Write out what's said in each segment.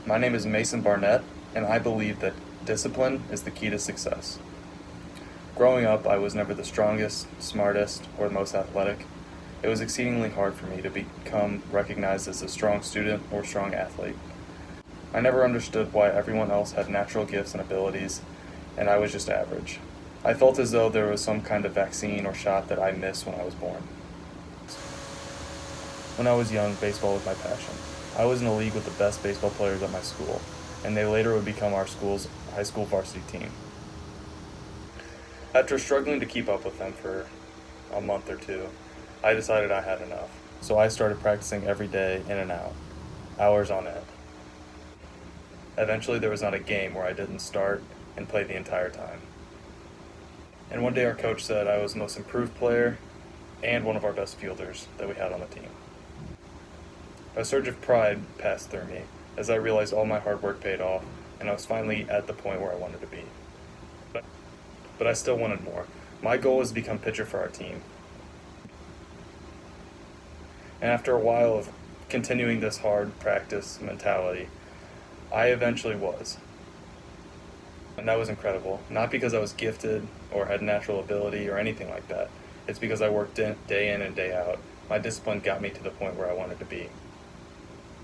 My name is Mason Barnett, and I believe that discipline is the key to success. Growing up, I was never the strongest, smartest, or the most athletic. It was exceedingly hard for me to become recognized as a strong student or strong athlete. I never understood why everyone else had natural gifts and abilities, and I was just average. I felt as though there was some kind of vaccine or shot that I missed when I was born. When I was young, baseball was my passion. I was in a league with the best baseball players at my school, and they later would become our school's high school varsity team. After struggling to keep up with them for a month or two, I decided I had enough. So I started practicing every day in and out, hours on end. Eventually, there was not a game where I didn't start and play the entire time. And one day, our coach said I was the most improved player and one of our best fielders that we had on the team. A surge of pride passed through me as I realized all my hard work paid off, and I was finally at the point where I wanted to be. But I still wanted more. My goal was to become pitcher for our team. And after a while of continuing this hard practice mentality, I eventually was. And that was incredible. Not because I was gifted or had natural ability or anything like that. It's because I worked day in and day out. My discipline got me to the point where I wanted to be.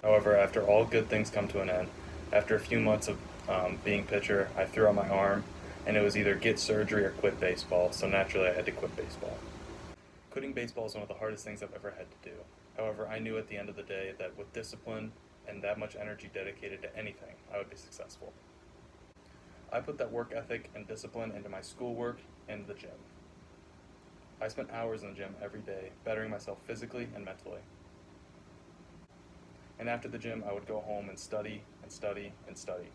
However, after all good things come to an end, after a few months of being pitcher, I threw out my arm, and it was either get surgery or quit baseball, so naturally I had to quit baseball. Quitting baseball is one of the hardest things I've ever had to do. However, I knew at the end of the day that with discipline and that much energy dedicated to anything, I would be successful. I put that work ethic and discipline into my schoolwork and the gym. I spent hours in the gym every day, bettering myself physically and mentally. And after the gym, I would go home and study and study and study.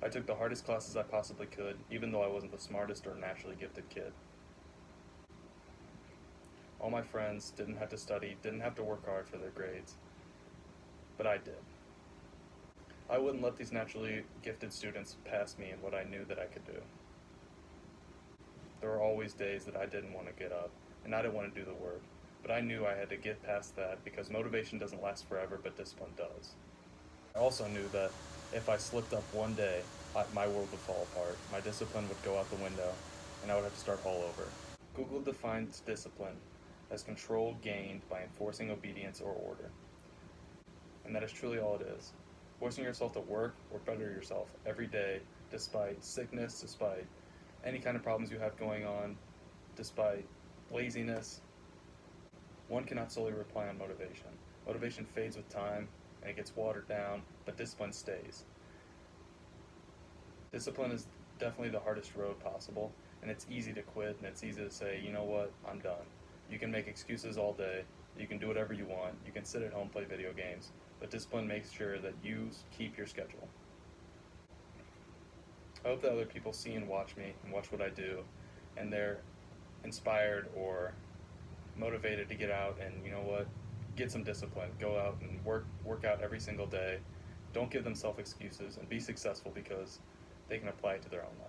I took the hardest classes I possibly could, even though I wasn't the smartest or naturally gifted kid. All my friends didn't have to study, didn't have to work hard for their grades, but I did. I wouldn't let these naturally gifted students pass me in what I knew that I could do. There were always days that I didn't want to get up, and I didn't want to do the work, but I knew I had to get past that because motivation doesn't last forever, but discipline does. I also knew that if I slipped up one day, my world would fall apart. My discipline would go out the window, and I would have to start all over. Google defines discipline as control gained by enforcing obedience or order. And that is truly all it is. Forcing yourself to work or better yourself every day, despite sickness, despite any kind of problems you have going on, despite laziness. One cannot solely rely on motivation. Motivation fades with time and it gets watered down, but discipline stays. Discipline is definitely the hardest road possible, and it's easy to quit, and it's easy to say, you know what, I'm done. You can make excuses all day, you can do whatever you want, you can sit at home, play video games, but discipline makes sure that you keep your schedule. I hope that other people see and watch me and watch what I do, and they're inspired or motivated to get out and, you know what, get some discipline. Go out and work out every single day. Don't give themselves excuses and be successful because they can apply it to their own life.